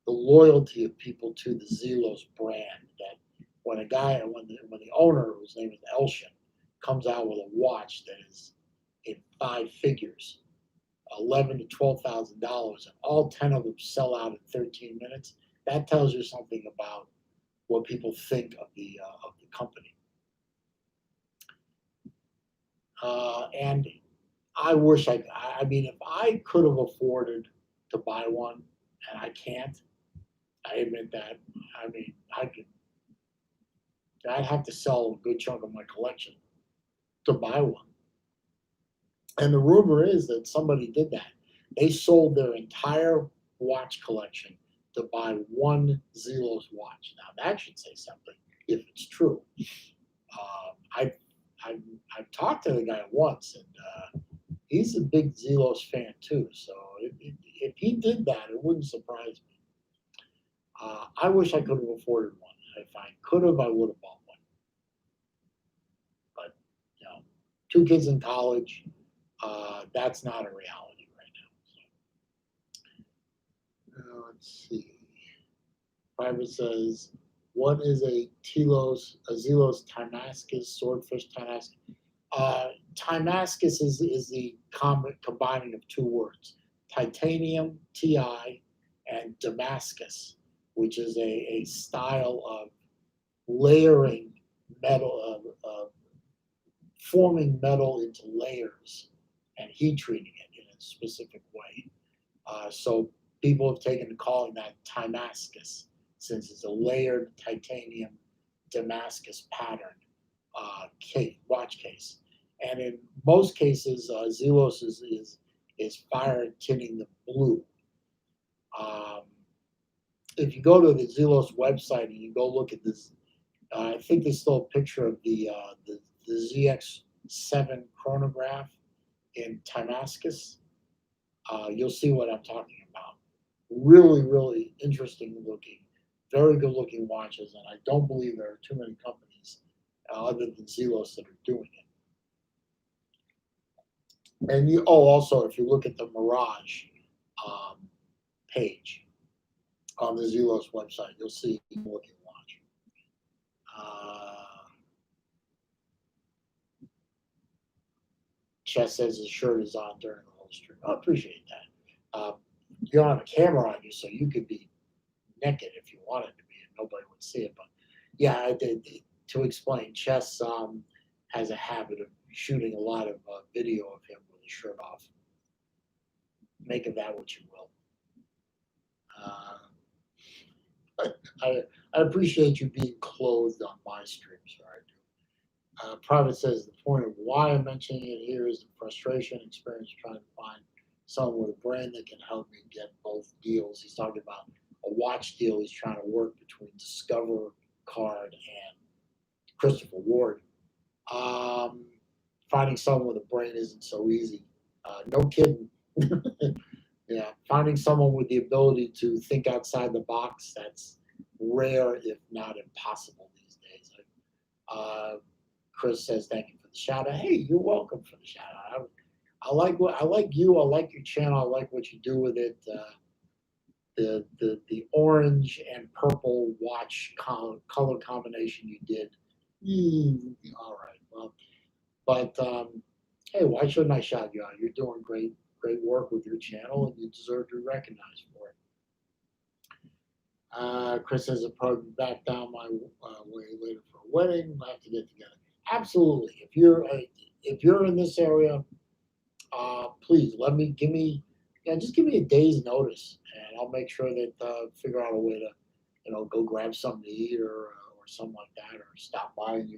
A: the loyalty of people to the Zelos brand. That when the owner, whose name is Elshin, comes out with a watch that is in 5 figures, $11,000 to $12,000, and all 10 of them sell out in 13 minutes, that tells you something about what people think of the company. And I wish I mean, if I could have afforded to buy one, and I can't, I admit that. I mean, I'd have to sell a good chunk of my collection to buy one. And the rumor is that somebody did that. They sold their entire watch collection to buy one Zelos watch. Now that should say something if it's true. I've talked to the guy once, and he's a big Zelos fan too. So if he did that, it wouldn't surprise me. I wish I could have afforded one. If I could have, I would have bought one. But 2 kids in college, that's not a reality right now. So. Let's see. Private says, what is a Zelos Timascus swordfish Timascus? Timascus is the combining of 2 words, titanium, Ti, and Damascus, which is a style of layering metal, of forming metal into layers and heat treating it in a specific way. So people have taken to calling that Timascus, since it's a layered titanium Damascus pattern watch case. And in most cases, Zelos is fire tinting them blue. If you go to the Zelos website and you go look at this, I think there's still a picture of the ZX7 chronograph in Timascus. You'll see what I'm talking about. Really, really interesting looking, very good looking watches, and I don't believe there are too many companies other than Zelos that are doing it. And also, if you look at the Mirage, page on the Zelos website. You'll see what you watch. Chess says his shirt is on during the whole stream. I appreciate that. You don't have a camera on you, so you could be naked if you wanted to be, and nobody would see it. But yeah, I did. To explain, Chess has a habit of shooting a lot of video of him with his shirt off. Make of that what you will. I appreciate you being clothed on my stream, so I do. Private says the point of why I'm mentioning it here is the frustration experience trying to find someone with a brand that can help me get both deals. He's talking about a watch deal he's trying to work between Discover Card and Christopher Ward. Finding someone with a brain isn't so easy. No kidding. Yeah, finding someone with the ability to think outside the box, that's rare, if not impossible these days. Chris says, thank you for the shout out. Hey, you're welcome for the shout out. I like you. I like your channel. I like what you do with it. The orange and purple watch color combination you did. All right. Well, but hey, why shouldn't I shout you out? You're doing great work with your channel, and you deserve to be recognized for it. Chris says I'll probably be back down my way later for a wedding. We'll have to get together. Absolutely. If you're in this area, please just give me a day's notice, and I'll make sure that figure out a way to go grab something to eat or something like that, or stop by and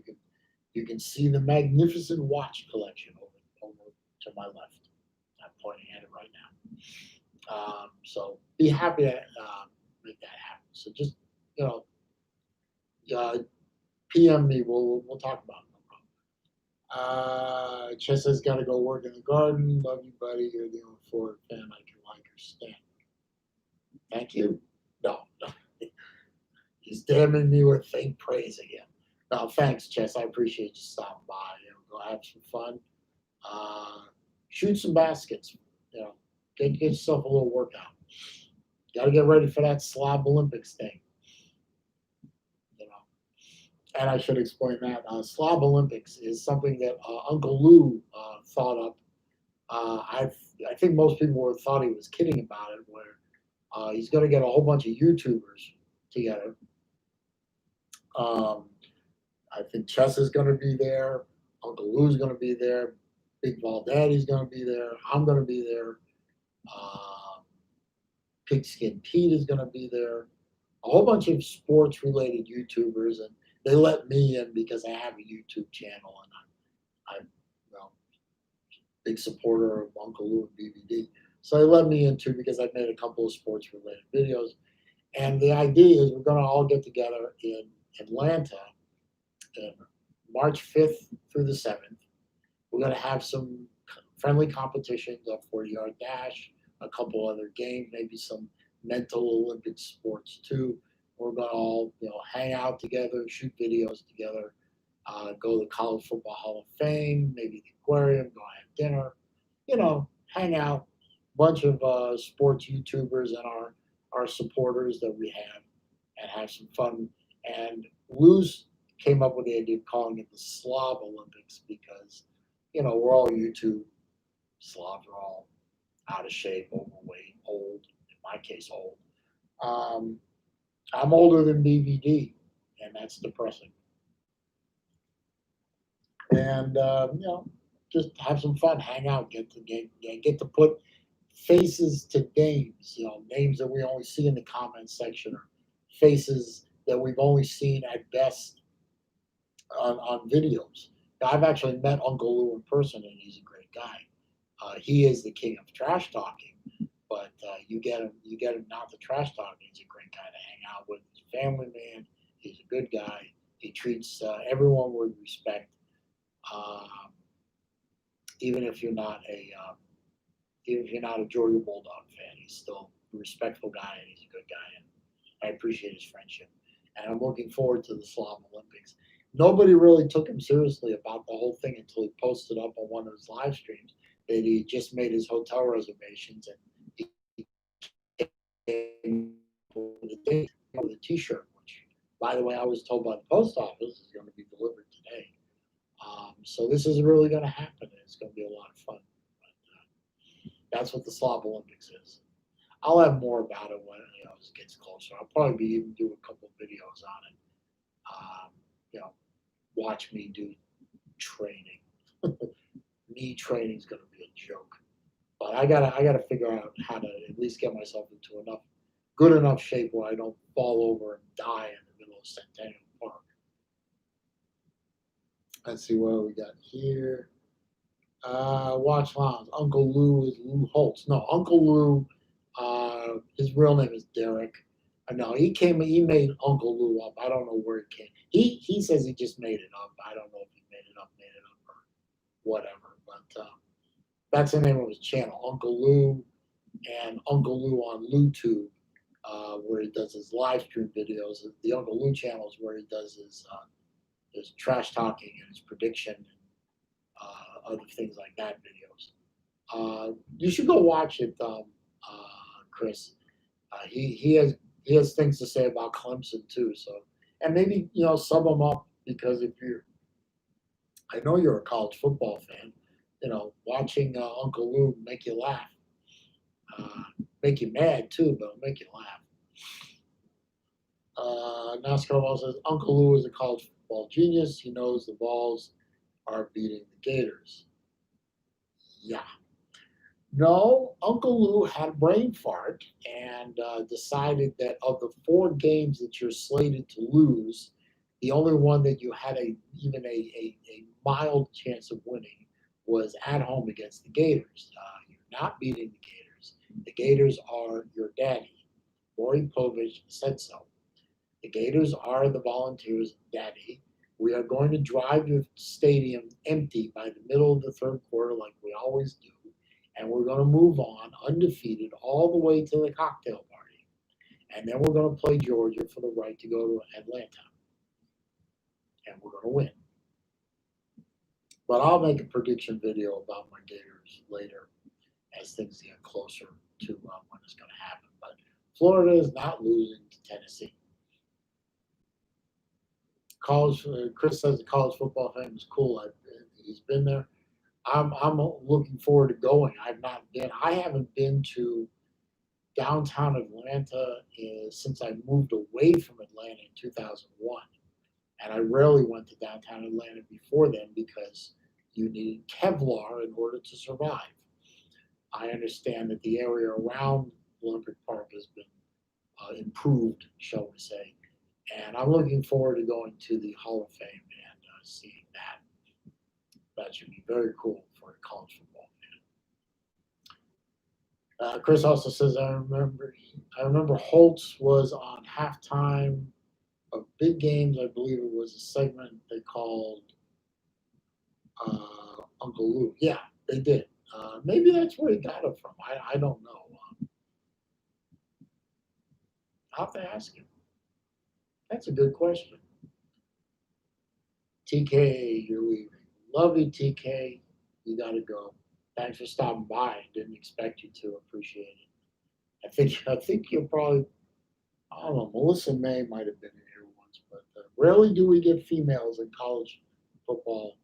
A: you can see the magnificent watch collection over to my left. I'm pointing at it right now. So be happy to make that happen. So just PM me. We'll talk about it. No problem. Chess has got to go work in the garden. Love you, buddy. You're the only Ford fan I can like or stand. Thank you. No. He's damning me with faint praise again. No, thanks, Chess. I appreciate you stopping by. Go have some fun. Shoot some baskets. Get yourself a little workout. Got to get ready for that Slob Olympics thing. And I should explain that Slob Olympics is something that Uncle Lou thought up. I think most people thought he was kidding about it, where he's going to get a whole bunch of YouTubers together. I think Chess is going to be there. Uncle Lou's going to be there. Big Ball Daddy's going to be there. I'm going to be there. Pigskin Pete is going to be there. A whole bunch of sports-related YouTubers, and they let me in because I have a YouTube channel, and I'm big supporter of Uncle Lou and BBD. So they let me in too because I've made a couple of sports-related videos. And the idea is we're going to all get together in Atlanta in March 5th through the 7th. We're going to have some friendly competitions, a 40-yard dash, a couple other games, maybe some mental Olympic sports too. We're going to all hang out together, shoot videos together, go to the College Football Hall of Fame, maybe the aquarium, go have dinner, hang out. Bunch of sports YouTubers and our supporters that we have, and have some fun. And Lou's came up with the idea of calling it the Slob Olympics because we're all YouTube slobs, are all out of shape, overweight, old. In my case, old. I'm older than BVD, and that's depressing. And just have some fun, hang out, get to put faces to names, names that we only see in the comments section, or faces that we've only seen at best on videos. Now, I've actually met Uncle Lou in person, and he's a great guy. He is the king of trash talking, but you get him not the trash talking. He's a great guy to hang out with. He's a family man. He's a good guy. He treats everyone with respect, even if you're not a Georgia Bulldog fan. He's still a respectful guy, and he's a good guy, and I appreciate his friendship. And I'm looking forward to the Slob Olympics. Nobody really took him seriously about the whole thing until he posted up on one of his live streams that he just made his hotel reservations, and he T-shirt, which, by the way, I was told by the post office is going to be delivered today. So this is really going to happen. It's going to be a lot of fun. But, that's what the Slob Olympics is. I'll have more about it when it gets closer. I'll probably be even do a couple of videos on it. You know, watch me do training. Me training is going to be a joke. But I gotta figure out how to at least get myself into good enough shape where I don't fall over and die in the middle of Centennial Park. Let's see what we got here. Watch Lounge. Uncle Lou is Lou Holtz. No, Uncle Lou. His real name is Derek. No, he made Uncle Lou up. I don't know where it came. He says he just made it up. I don't know if he made it up, or whatever. But that's the name of his channel, Uncle Lou, and Uncle Lou on LouTube, where he does his live stream videos. The Uncle Lou channel is where he does his trash talking and his prediction and other things like that videos. You should go watch it, Chris. He has things to say about Clemson too. So, and maybe sub him up, because I know you're a college football fan. Watching Uncle Lou make you laugh, make you mad too, but it'll make you laugh. NASCAR Ball says Uncle Lou is a college football genius. He knows the balls are beating the Gators. Yeah. No, Uncle Lou had a brain fart and decided that of the 4 games that you're slated to lose, the only one that you had even a mild chance of winning was at home against the Gators. You're not beating the Gators. The Gators are your daddy. Maury Povich said so. The Gators are the Volunteers' daddy. We are going to drive the stadium empty by the middle of the 3rd quarter like we always do. And we're going to move on undefeated all the way to the cocktail party. And then we're going to play Georgia for the right to go to Atlanta. And we're going to win. But I'll make a prediction video about my Gators later as things get closer to when it's going to happen. But Florida is not losing to Tennessee. Chris says the college football thing is cool. He's been there. I'm looking forward to going. I've not been. I haven't been to downtown Atlanta since I moved away from Atlanta in 2001. And I rarely went to downtown Atlanta before then because you needed Kevlar in order to survive. I understand that the area around Olympic Park has been improved, shall we say. And I'm looking forward to going to the Hall of Fame and seeing that. That should be very cool for a college football fan. Chris also says, I remember Holtz was on halftime of big games. I believe it was a segment they called Uncle Lou. Yeah, they did. Maybe that's where he got it from. I don't know. I'll have to ask him. That's a good question. TK, you're leaving. Love you, TK. You got to go. Thanks for stopping by. Didn't expect you to. Appreciate it. I think you'll probably, I don't know, Melissa May might have been in here once, but rarely do we get females in college football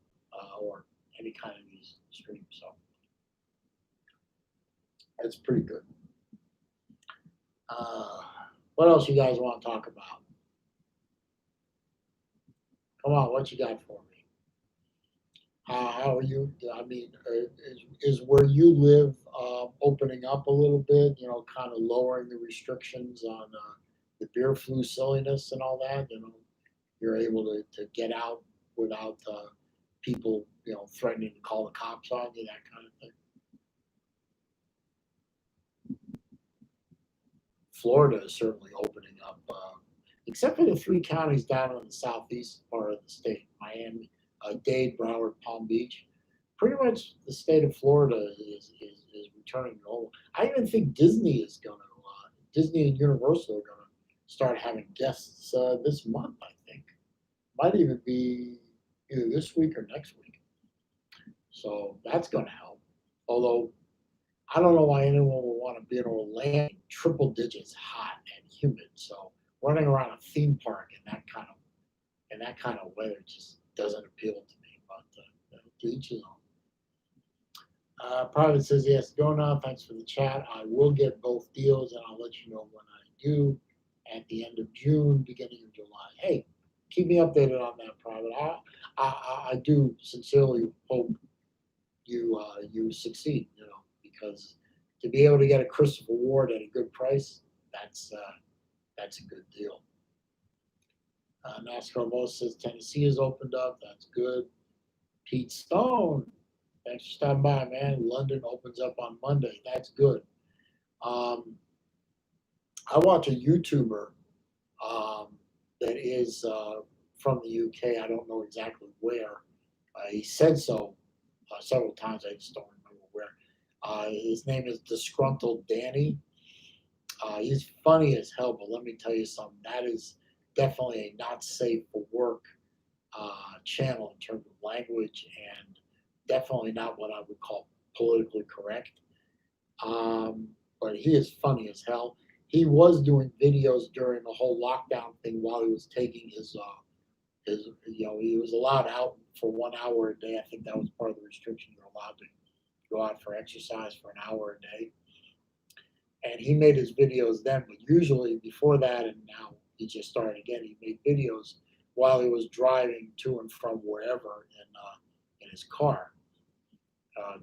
A: or any kind of these streams. So that's pretty good. What else you guys want to talk about? Come on, what you got for me? How are you? I mean, is where you live opening up a little bit? Kind of lowering the restrictions on the beer flu silliness and all that. You're able to get out without people, threatening to call the cops on you, that kind of thing. Florida is certainly opening up, except for the 3 counties down in the southeast part of the state, Miami, Dade, Broward, Palm Beach. Pretty much the state of Florida is returning normal. I even think Disney is going to, Disney and Universal are going to start having guests this month, I think. Might even be either this week or next week. So that's going to help. Although, I don't know why anyone would want to be in Orlando, triple digits hot and humid. So running around a theme park in that kind of weather just doesn't appeal to me. But to each his own. Private says, yes, going on. Thanks for the chat. I will get both deals and I'll let you know when I do at the end of June, beginning of July. Hey, keep me updated on that, Private. I do sincerely hope you succeed, because to be able to get a Christopher Ward at a good price, that's a good deal. NASCAR Most says Tennessee has opened up. That's good. Pete Stone, thanks for stopping by, man. London opens up on Monday. That's good. I watch a YouTuber that is from the UK. I don't know exactly where. He said so several times. I just don't remember where. His name is Disgruntled Danny. He's funny as hell, but let me tell you something. That is definitely a not safe for work channel in terms of language, and definitely not what I would call politically correct. But he is funny as hell. He was doing videos during the whole lockdown thing while he was taking his he was allowed out for 1 hour a day. I think that was part of the restriction. You're allowed to go out for exercise for an hour a day. And he made his videos then, but usually before that, and now he just started again, he made videos while he was driving to and from wherever in his car,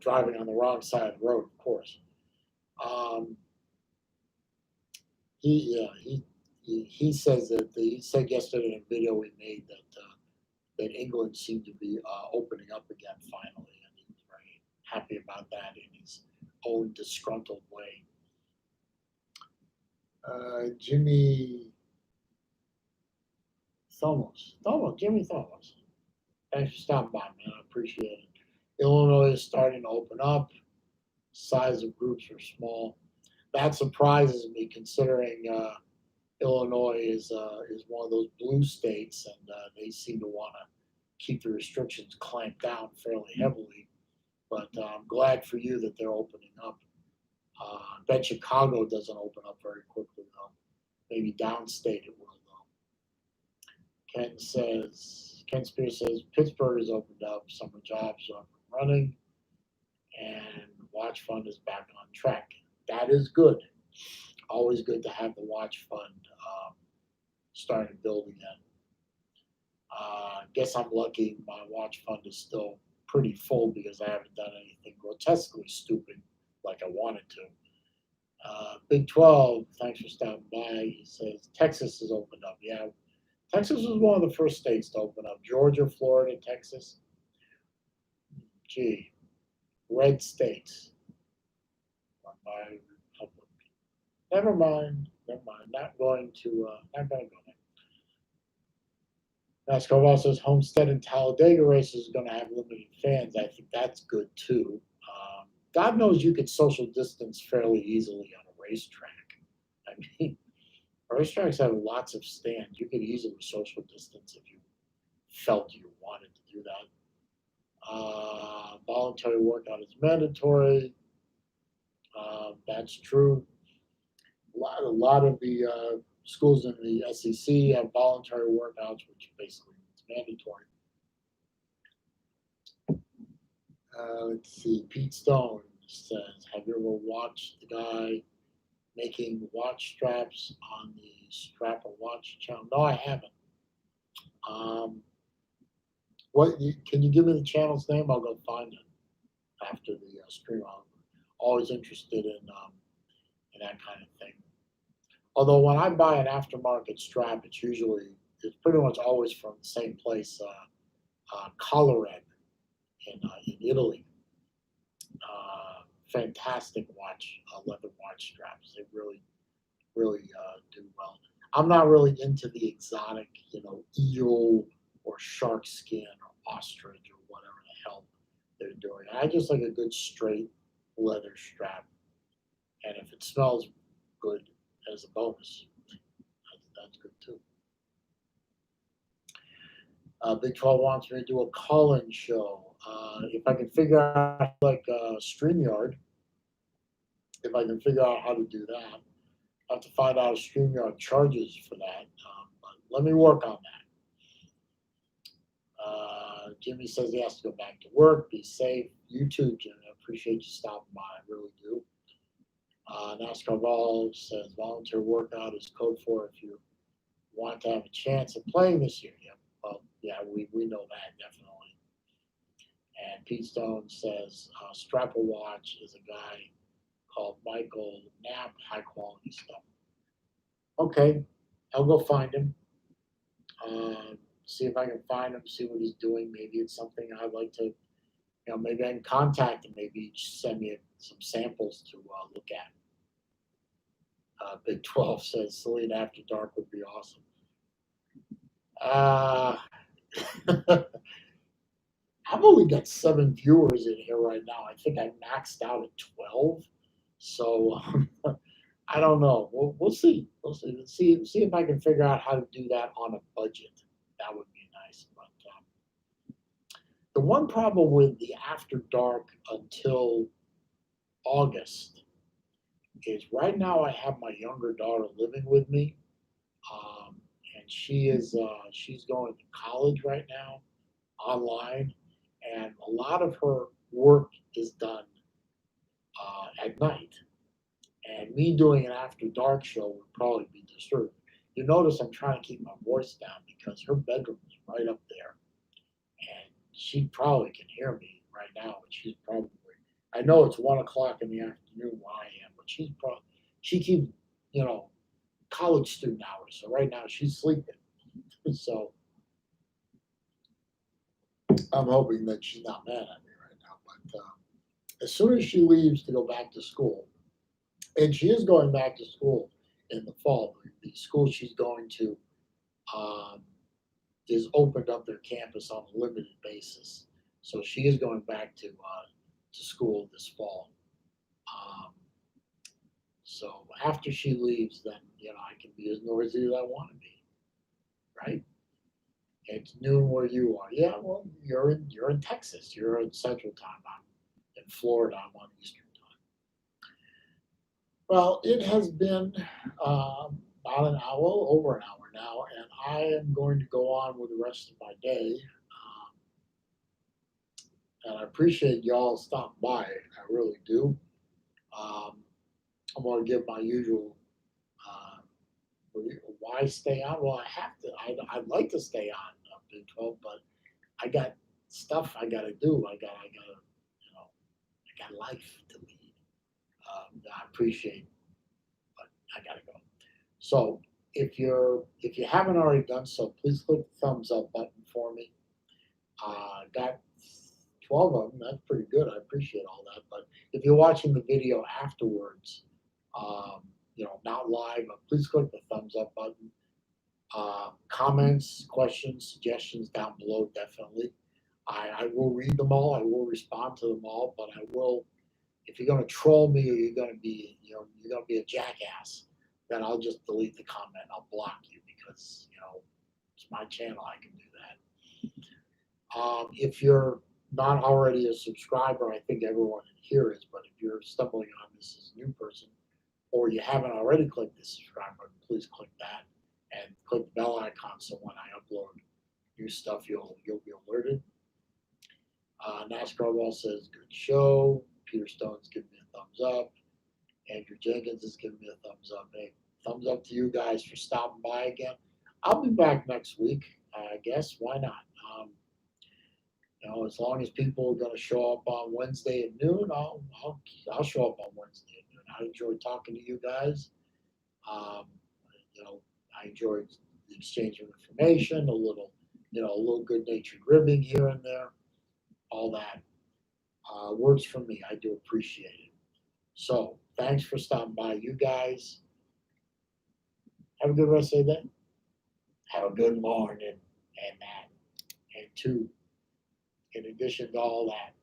A: driving on the wrong side of the road, of course. He says that he said yesterday in a video we made that England seemed to be opening up again finally, and he was very happy about that in his own disgruntled way. Jimmy Jimmy Thomas. Thanks for stopping by, man. I appreciate it. Illinois is starting to open up. Size of groups are small. That surprises me, considering Illinois is one of those blue states, and they seem to want to keep the restrictions clamped down fairly heavily. But I'm glad for you that they're opening up. I bet Chicago doesn't open up very quickly, though. Maybe downstate it will, though. Ken Spear says Pittsburgh has opened up. Summer jobs are up and running, and Watch Fund is back on track. That is good. Always good to have the Watch Fund starting to build again. Guess I'm lucky. My Watch Fund is still pretty full because I haven't done anything grotesquely stupid like I wanted to. Big 12, thanks for stopping by. He says Texas has opened up. Yeah, Texas was one of the first states to open up. Georgia, Florida, Texas. Gee, red states. My republic. Never mind. Not going to go there. NASCAR also says Homestead and Talladega races is going to have limited fans. I think that's good too. God knows you could social distance fairly easily on a racetrack. I mean, racetracks have lots of stands. You could easily social distance if you felt you wanted to do that. Voluntary workout is mandatory. That's true. A lot of the schools in the SEC have voluntary workouts, which basically means mandatory. Let's see. Pete Stone says, have you ever watched the guy making watch straps on the Strap a Watch channel? No, I haven't. Can you give me the channel's name? I'll go find it after the stream. I'm always interested in that kind of thing. Although when I buy an aftermarket strap, it's pretty much always from the same place, Collared in Italy. Fantastic leather watch straps. They really do well. I'm not really into the exotic, eel or shark skin or ostrich or whatever the hell they're doing. I just like a good straight leather strap, and if it smells good as a bonus, that's good too. Big 12 wants me to do a call-in show. If I can figure out StreamYard, if I can figure out how to do that, I have to find out if StreamYard charges for that. But let me work on that. Jimmy says he has to go back to work. Be safe. You too, Jimmy. I appreciate you stopping by. I really do. NASCAR Ball says volunteer workout is code for if you want to have a chance of playing this year. Yeah, well, yeah, we know that definitely. And Pete Stone says Strapper Watch is a guy called Michael Knapp, high quality stuff. Okay, I'll go find him. See if I can find him, see what he's doing. Maybe it's something I'd like to, maybe I can contact him. Maybe send me some samples to look at. Big 12 says Saleen After Dark would be awesome. Uh, I've only got 7 viewers in here right now. I think I maxed out at 12. So I don't know. We'll see. We'll see. See if I can figure out how to do that on a budget. That would be nice. But the one problem with the After Dark until August is right now I have my younger daughter living with me, and she's going to college right now online, and a lot of her work is done at night. And me doing an after dark show would probably be disturbing. You notice I'm trying to keep my voice down because her bedroom is right up there, and she probably can hear me right now. And she's probably, I know it's 1 o'clock in the afternoon where I am, but she keeps, you know, college student hours. So right now she's sleeping. So I'm hoping that she's not mad at me right now. But as soon as she leaves to go back to school, and she is going back to school in the fall. The school she's going to um, is opened up their campus on a limited basis, so she is going back to school this fall. Um, so after she leaves, then I can be as noisy as I want to be, right? It's noon where you are. Yeah, well, you're in Texas. You're in Central Time. I'm in Florida. I'm on Eastern. Well, it has been about an hour, over an hour now, and I am going to go on with the rest of my day. And I appreciate y'all stopping by. I really do. Um, I'm going to give my usual why stay on. Well, I have to. I'd like to stay on Big 12, but I got stuff I got to do. I got life to lead. I appreciate, but I got to go. So if you haven't already done so, please click the thumbs up button for me. Got 12 of them. That's pretty good. I appreciate all that. But if you're watching the video afterwards, not live, please click the thumbs up button. Comments, questions, suggestions down below, definitely. I will read them all. I will respond to them all. But I will, if you're going to troll me or you're going to be, you're going to be a jackass, then I'll just delete the comment. I'll block you because it's my channel. I can do that. If you're not already a subscriber, I think everyone in here is. But if you're stumbling on this as a new person, or you haven't already clicked the subscribe button, please click that and click the bell icon so when I upload new stuff, you'll be alerted. NASCAR Ball says good show. Peter Stone's giving me a thumbs up. Andrew Jenkins is giving me a thumbs up. Hey, thumbs up to you guys for stopping by again. I'll be back next week, I guess. Why not? As long as people are going to show up on Wednesday at noon, I'll show up on Wednesday at noon. I enjoy talking to you guys. Um, I enjoyed the exchange of information, a little good-natured ribbing here and there. All that works for me. I do appreciate it. So thanks for stopping by, you guys. Have a good rest of the day. Have a good morning and that. And two, in addition to all that,